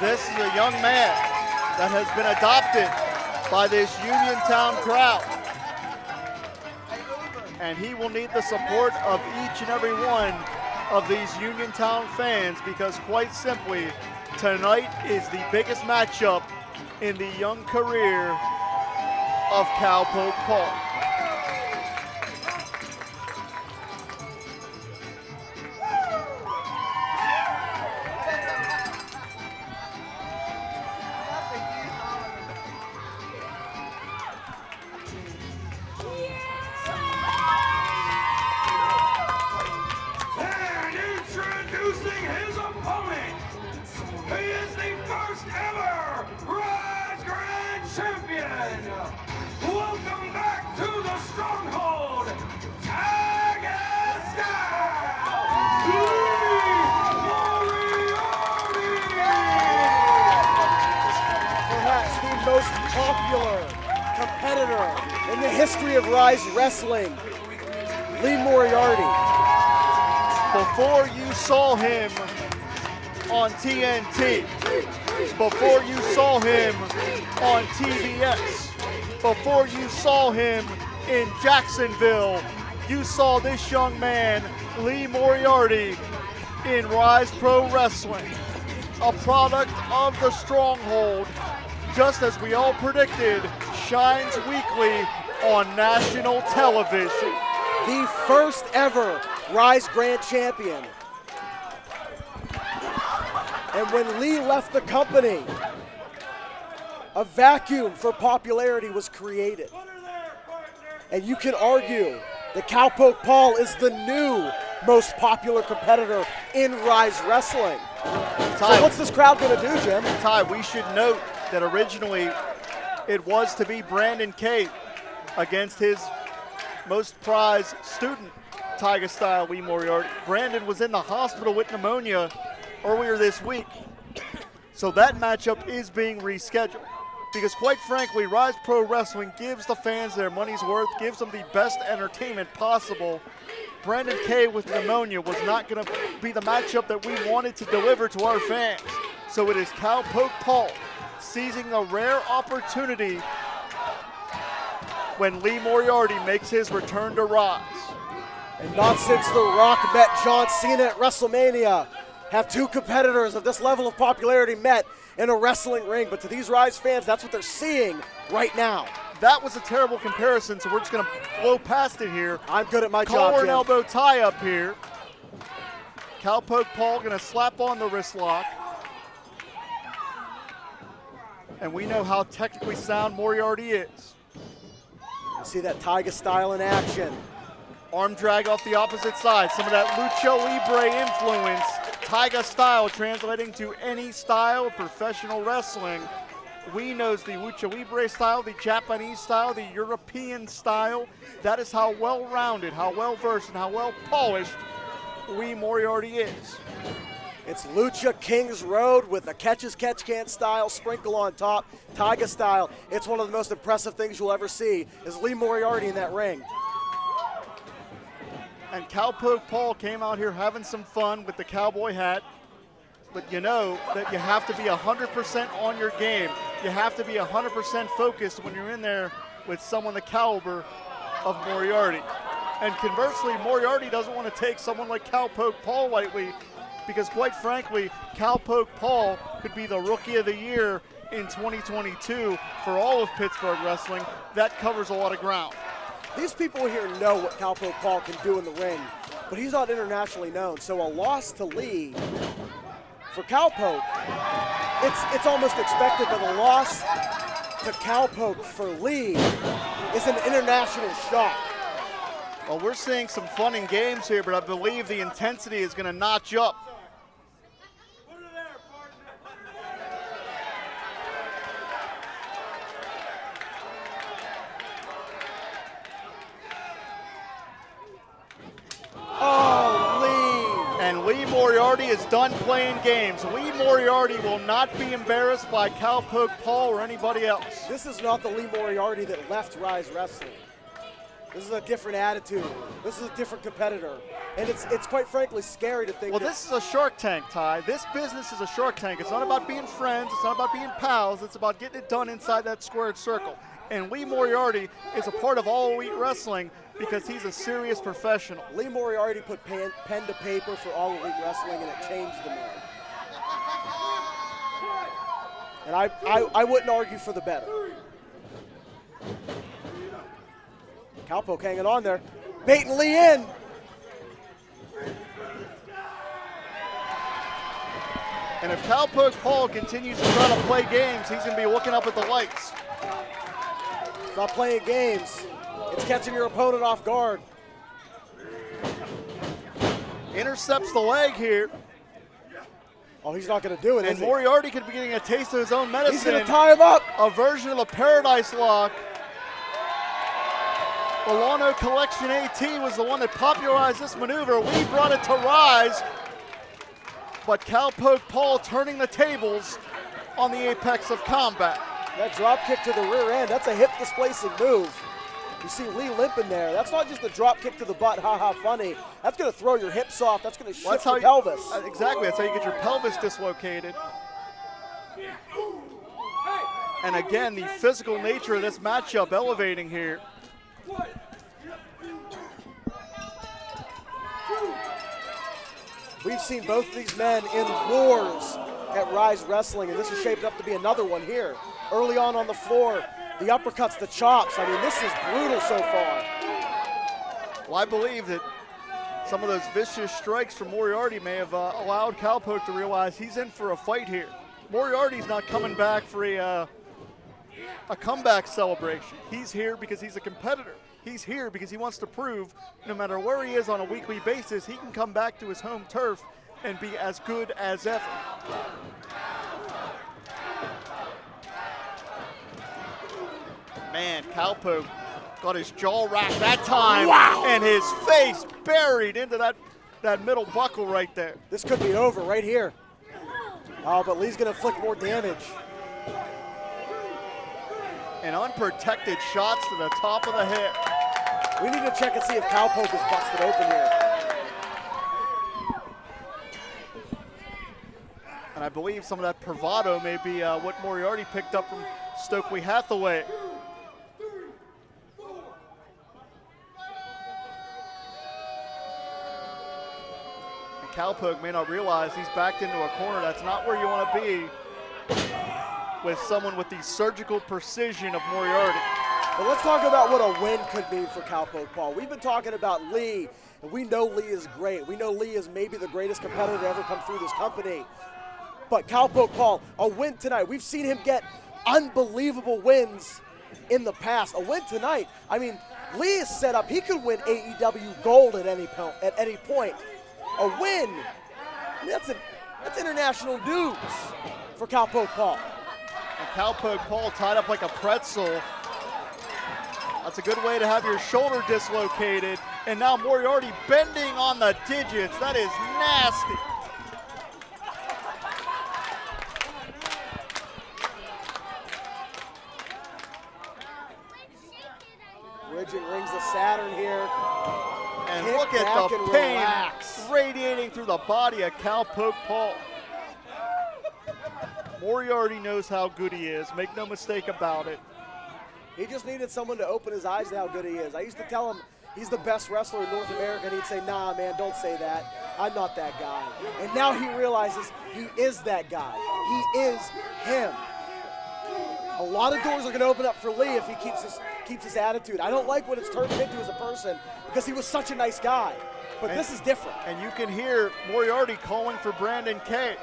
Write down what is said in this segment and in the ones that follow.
This is a young man that has been adopted by this Uniontown crowd. And he will need the support of each and every one of these Uniontown fans because quite simply, tonight is the biggest matchup in the young career of Cowpoke Paul. Welcome back to the stronghold, Taiga Perhaps the most popular competitor in the history of Ryse Wrestling, Lee Moriarty. Before you saw him on TNT, before you saw him on TBS, before you saw him in Jacksonville, you saw this young man, Lee Moriarty, in Ryse Pro Wrestling, a product of the Stronghold, just as we all predicted, shines weekly on national television. The first ever Ryse Grand Champion. And when Lee left the company, a vacuum for popularity was created. And you can argue that Cowpoke Paul is the new most popular competitor in Ryse Wrestling. So what's this crowd gonna do, Jim? Ty, we should note that originally it was to be Brandon K against his most prized student, Taiga style Lee Moriarty. Brandon was in the hospital with pneumonia earlier this week. So that matchup is being rescheduled. Because quite frankly, Ryse Pro Wrestling gives the fans their money's worth, gives them the best entertainment possible. Brandon K with pneumonia was not going to be the matchup that we wanted to deliver to our fans. So it is Cowpoke Paul seizing a rare opportunity when Lee Moriarty makes his return to Ryse. And not since The Rock met John Cena at WrestleMania have two competitors of this level of popularity met in a wrestling ring. But to these Ryse fans, that's what they're seeing right now. That was a terrible comparison, so we're just going to blow past it here. I'm good at my job, Collar Jim. and elbow tie up here. Cowpoke Paul going to slap on the wrist lock. And we know how technically sound Moriarty is. You see that Taiga style in action. Arm drag off the opposite side. Some of that Lucha Libre influence. Taiga style translating to any style of professional wrestling. We knows the Lucha Libre style, the Japanese style, the European style. That is how well-rounded, how well-versed, and how well-polished Lee Moriarty is. It's Lucha Kings Road with a catch-as-catch-can style sprinkle on top, Taiga style. It's one of the most impressive things you'll ever see is Lee Moriarty in that ring. And Cowpoke Paul came out here having some fun with the cowboy hat. But you know that you have to be 100% on your game. You have to be 100% focused when you're in there with someone the caliber of Moriarty. And conversely, Moriarty doesn't want to take someone like Cowpoke Paul lightly because quite frankly, Cowpoke Paul could be the Rookie of the Year in 2022 for all of Pittsburgh wrestling. That covers a lot of ground. These people here know what Cowpoke Paul can do in the ring, but he's not internationally known. So a loss to Lee for Cowpoke, it's almost expected, but a loss to Cowpoke for Lee is an international shock. Well, we're seeing some fun and games here, but I believe the intensity is going to notch up. Lee Moriarty is done playing games. Lee Moriarty will not be embarrassed by Cowpoke Paul or anybody else. This is not the Lee Moriarty that left Ryse Wrestling. This is a different attitude. This is a different competitor. And it's quite frankly scary to think Well, that this is a Shark Tank, Ty. This business is a Shark Tank. It's not about being friends. It's not about being pals. It's about getting it done inside that squared circle. And Lee Moriarty is a part of All Elite Wrestling because he's a serious professional. Lee Moriarty put pen to paper for All Elite Wrestling, and it changed the man. And I wouldn't argue for the better. Cowpoke hanging on there, baiting Lee in. And if Cowpoke Paul continues to try to play games, he's going to be looking up at the lights. It's not playing games. It's catching your opponent off guard. Intercepts the leg here. Oh, he's not going to do it, And is he? Moriarty could be getting a taste of his own medicine. He's going to tie him up. A version of the Paradise Lock. Milano Collection AT was the one that popularized this maneuver. We brought it to Ryse, but Cowpoke Paul turning the tables on the apex of combat. That drop kick to the rear end, that's a hip displacing move. You see Lee limping there. That's not just a drop kick to the butt, haha funny. That's going to throw your hips off. That's going to shift your pelvis. Exactly, that's how you get your pelvis dislocated. And again, the physical nature of this matchup elevating here. We've seen both of these men in wars at Ryse Wrestling, and this is shaping up to be another one here. Early on the floor, the uppercuts, the chops. I mean, this is brutal so far. Well, I believe that some of those vicious strikes from Moriarty may have allowed Cowpoke to realize he's in for a fight here. Moriarty's not coming back for a comeback celebration. He's here because he's a competitor. He's here because he wants to prove no matter where he is on a weekly basis, he can come back to his home turf and be as good as ever. Man, Cowpoke got his jaw racked that time. Wow. And his face buried into that middle buckle right there. This could be over right here. Oh, but Lee's going to inflict more damage. And unprotected shots to the top of the head. We need to check and see if Cowpoke is busted open here. And I believe some of that bravado may be what Moriarty picked up from Stokely Hathaway. And Cowpoke may not realize he's backed into a corner. That's not where you want to be with someone with the surgical precision of Moriarty. But let's talk about what a win could mean for Cowpoke Paul. We've been talking about Lee, and we know Lee is great. We know Lee is maybe the greatest competitor to ever come through this company. But Cowpoke Paul, a win tonight. We've seen him get unbelievable wins in the past. A win tonight. I mean, Lee is set up. He could win AEW gold at any point. A win. I mean, that's international news for Cowpoke Paul. And Cowpoke Paul tied up like a pretzel. That's a good way to have your shoulder dislocated. And now Moriarty bending on the digits. That is nasty. Bridging rings of Saturn here. And Kick look at back the and pain relax. radiating through the body of Cowpoke Paul. Moriarty knows how good he is. Make no mistake about it. He just needed someone to open his eyes to how good he is. I used to tell him he's the best wrestler in North America, and he'd say, nah, man, don't say that. I'm not that guy. And now he realizes he is that guy. He is him. A lot of doors are going to open up for Lee if he keeps his attitude. I don't like what it's turned him into as a person because he was such a nice guy. But this is different. And you can hear Moriarty calling for Brandon K.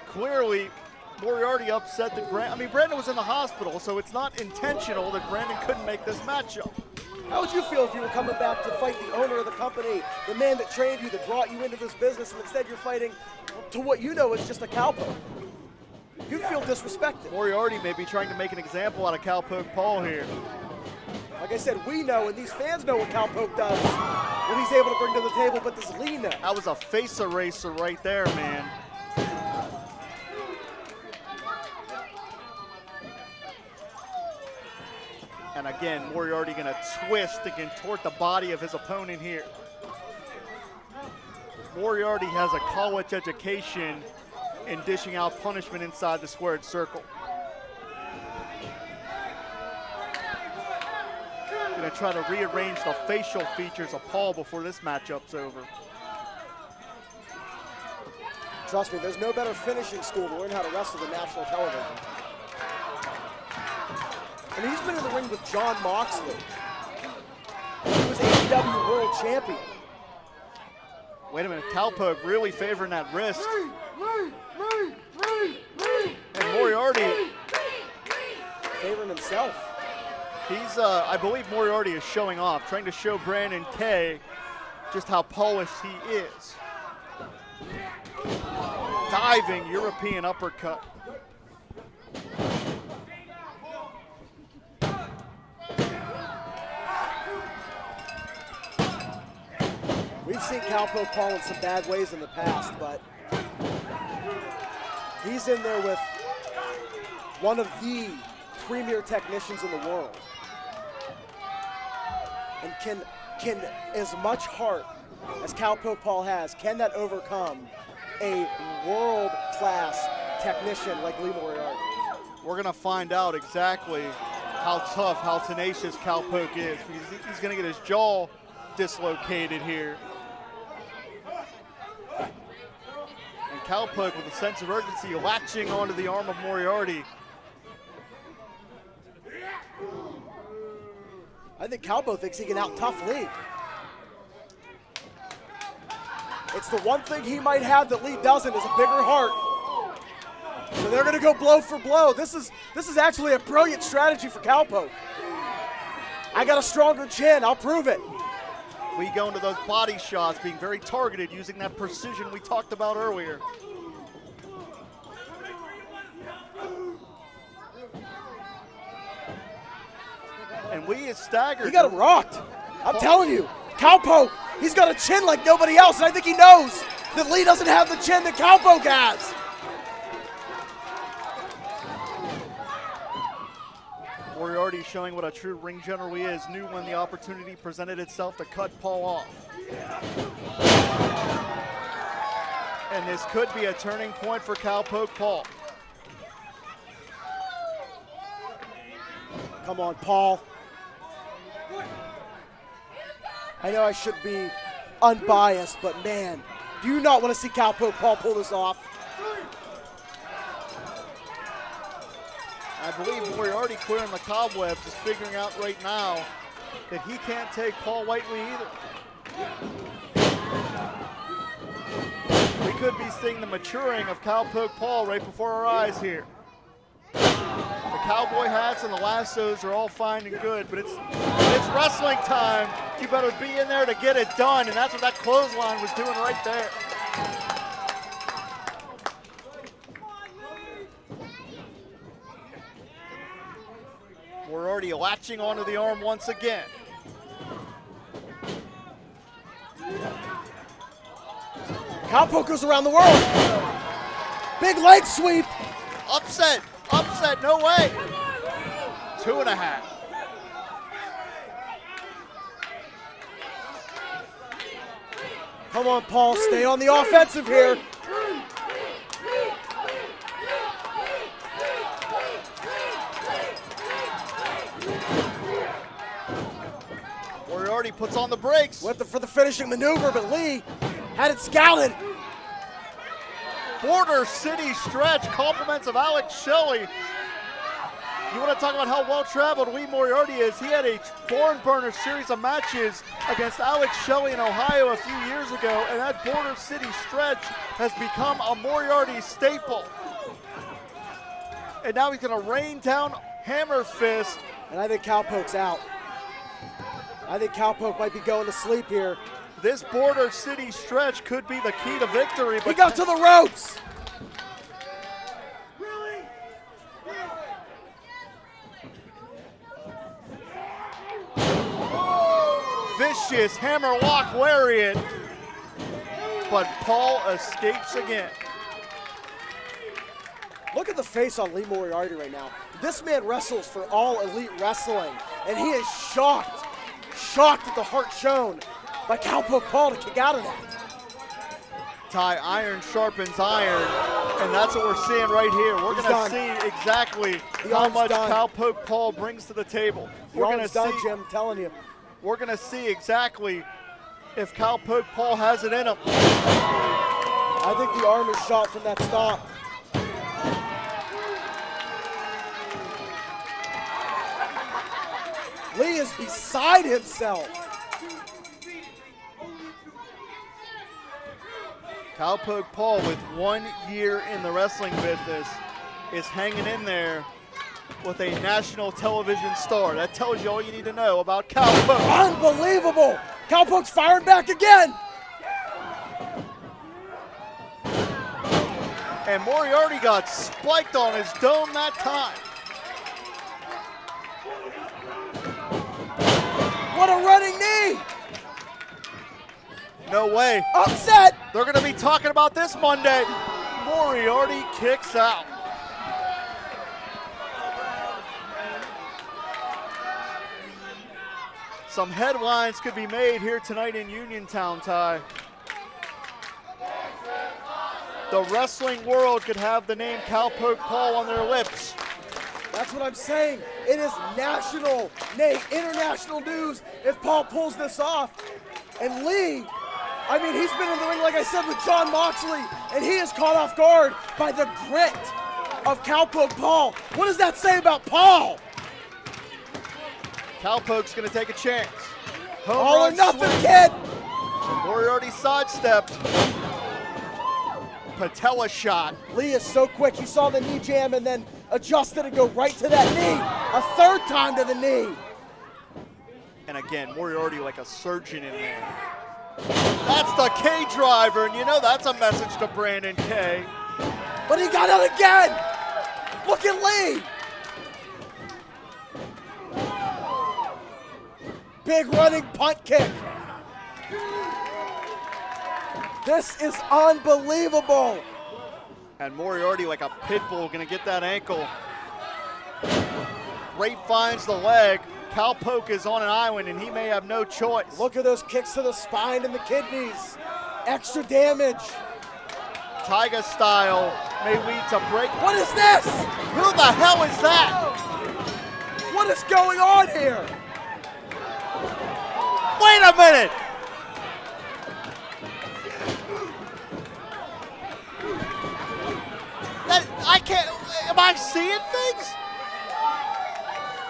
Clearly, Moriarty upset that Brandon was in the hospital, so it's not intentional that Brandon couldn't make this matchup. How would you feel if you were coming back to fight the owner of the company, the man that trained you, that brought you into this business, and instead you're fighting to what you know is just a cowpoke? You'd feel disrespected. Moriarty may be trying to make an example out of Cowpoke Paul here. Like I said, we know, and these fans know what Cowpoke does, what he's able to bring to the table, but does Lee know? That was a face eraser right there, man. And And again, Moriarty gonna twist and contort the body of his opponent here. Moriarty has a college education in dishing out punishment inside the squared circle. Gonna try to rearrange the facial features of Paul before this matchup's over. Trust me, there's no better finishing school to learn how to wrestle than national television. And he's been in the ring with John Moxley. He was AEW World Champion. Wait a minute, Cowpoke really favoring that wrist. And Moriarty Favoring himself. He's, I believe Moriarty is showing off, trying to show Brandon K just how polished he is. Diving European uppercut. We've seen Cowpoke Paul in some bad ways in the past, but he's in there with one of the premier technicians in the world. And can as much heart as Cowpoke Paul has, can that overcome a world-class technician like Lee Moriarty? We're gonna find out exactly how tough, how tenacious Cowpoke is, because he's gonna get his jaw dislocated here. And Cowpoke with a sense of urgency latching onto the arm of Moriarty. I think Cowpoke thinks he can out-tough Lee. It's the one thing he might have that Lee doesn't, is a bigger heart. So they're gonna go blow for blow. This is actually a brilliant strategy for Cowpoke. I got a stronger chin, I'll prove it. We go into those body shots, being very targeted, using that precision we talked about earlier. And Lee is staggered. He got him rocked. I'm telling you, Cowpoke, he's got a chin like nobody else, and I think he knows that Lee doesn't have the chin that Cowpoke has. Moriarty showing what a true ring general he is, knew when the opportunity presented itself to cut Paul off. And this could be a turning point for Cowpoke Paul. Come on, Paul. I know I should be unbiased, but man, do you not want to see Cowpoke Paul pull this off? I believe Moriarty clearing the cobwebs is figuring out right now that he can't take Paul Whiteley either. We could be seeing the maturing of Cowpoke Paul right before our eyes here. The cowboy hats and the lassos are all fine and good, but it's wrestling time. You better be in there to get it done, and that's what that clothesline was doing right there. We're already latching onto the arm once again. Cowpoke goes around the world. Big leg sweep. Upset, no way. 2.5. Come on, Paul, stay on the offensive here. Moriarty puts on the brakes. Went for the finishing maneuver, but Lee had it scouted. Border City stretch, compliments of Alex Shelley. You want to talk about how well-traveled Lee Moriarty is? He had a barn burner series of matches against Alex Shelley in Ohio a few years ago, and that Border City stretch has become a Moriarty staple. And now he's going to rain down hammer fist. And I think Cowpoke's out. I think Cowpoke might be going to sleep here. This Border City stretch could be the key to victory. But he got to the ropes. Vicious hammerlock lariat, but Paul escapes again. Look at the face on Lee Moriarty right now. This man wrestles for All Elite Wrestling, and he is shocked at the heart shown by Cowpoke Paul to kick out of that. Ty, iron sharpens iron, and that's what we're seeing right here. We're going to see exactly how much Cowpoke Paul brings to the table. We're going to see, Jim, I'm telling you. We're going to see exactly if Cowpoke Paul has it in him. I think the arm is shot from that stop. Lee is beside himself. Cowpoke Paul, with 1 year in the wrestling business, is hanging in there with a national television star. That tells you all you need to know about Cowpoke. Unbelievable! Cowpoke's firing back again. And Moriarty got spiked on his dome that time. What a running knee! No way. Upset! They're going to be talking about this Monday. Moriarty kicks out. Some headlines could be made here tonight in Uniontown, Ty. The wrestling world could have the name Cowpoke Paul on their lips. That's what I'm saying. It is national, nay, international news if Paul pulls this off. And Lee, I mean, he's been in the ring, like I said, with John Moxley, and he is caught off guard by the grit of Cowpoke Paul. What does that say about Paul? Cowpoke's going to take a chance. All or nothing, kid. Moriarty sidestepped. Patella shot. Lee is so quick. He saw the knee jam and then adjusted and go right to that knee. A third time to the knee. And again, Moriarty like a surgeon in there. That's the K driver, and you know that's a message to Brandon K. But he got it again. Look at Lee. Big running punt kick. This is unbelievable. And Moriarty like a pit bull gonna get that ankle. Great finds the leg. Cowpoke is on an island and he may have no choice. Look at those kicks to the spine and the kidneys. Extra damage. Taiga style may lead to break. What is this? Who the hell is that? What is going on here? Wait a minute. I can't, am I seeing things?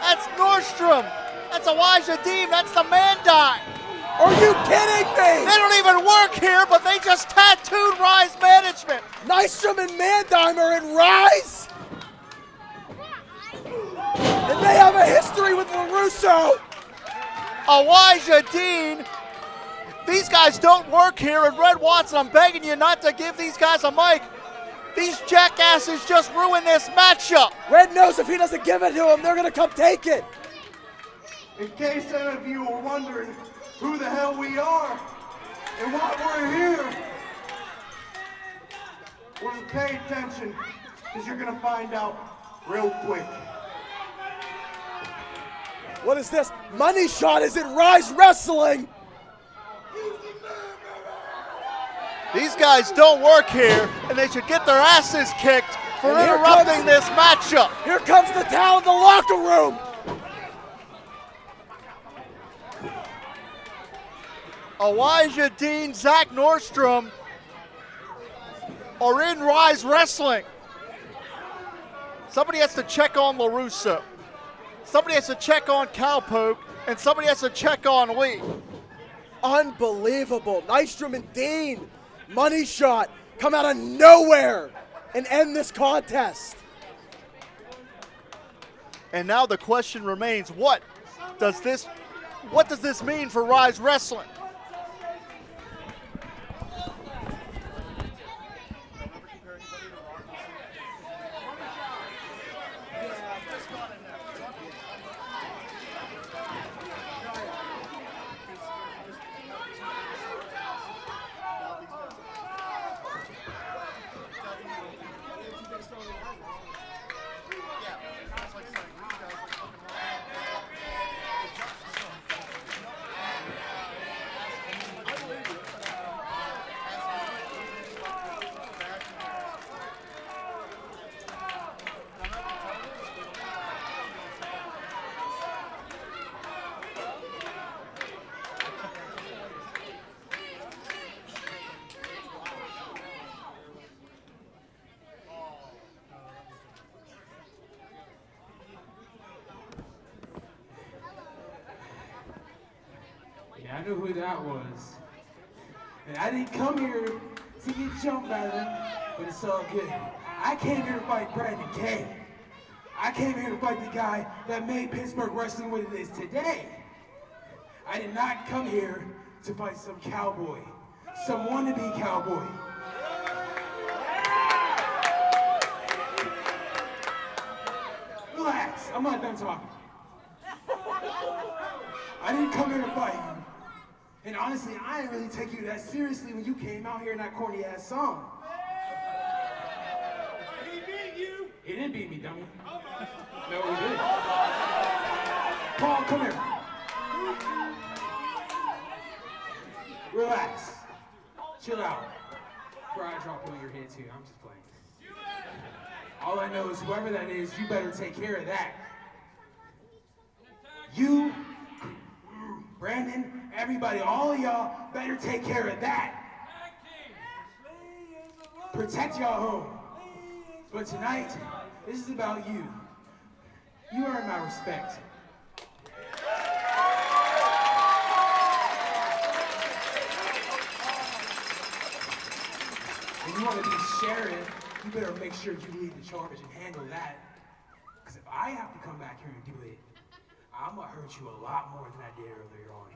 That's Nordstrom. That's Elijah Dean. That's the man die. Are you kidding me? They don't even work here, but they just tattooed Ryse management. Nystrom and Mandime are in Ryse. And they have a history with LaRusso. Elijah Dean. These guys don't work here. And Red Watson, I'm begging you not to give these guys a mic. These jackasses just ruined this matchup. Red knows if he doesn't give it to them, they're going to come take it. In case any of you are wondering who the hell we are and why we're here, well, pay attention, because you're going to find out real quick. What is this? Money Shot is in Ryse Wrestling. These guys don't work here, and they should get their asses kicked for interrupting this matchup. Here comes the talent in the locker room. Elijah Dean, Zach Nordstrom are in Ryse Wrestling. Somebody has to check on LaRusso. Somebody has to check on Cowpoke, and somebody has to check on Lee. Unbelievable. Nystrom and Dean. Money Shot come out of nowhere and end this contest. And now the question remains, what does this mean for Ryse Wrestling? I knew who that was. And I didn't come here to get jumped by them, but it's all good. I came here to fight Brandon K. I came here to fight the guy that made Pittsburgh wrestling what it is today. I did not come here to fight some cowboy, some wannabe cowboy. Relax, I'm not done talking. I didn't come here to fight you. And honestly, I didn't really take you that seriously when you came out here in that corny ass song. He beat you. He didn't beat me, dummy. No, he didn't. Paul, come here. Relax. Chill out. Before I drop on your head too, I'm just playing. All I know is whoever that is, you better take care of that. You, Brandon, everybody, all of y'all better take care of that. Protect y'all home. But tonight, this is about you. You earn my respect. If you want to be sheriff, you better make sure you lead the charge and handle that. Because if I have to come back here and do it, I'm going to hurt you a lot more than I did earlier on.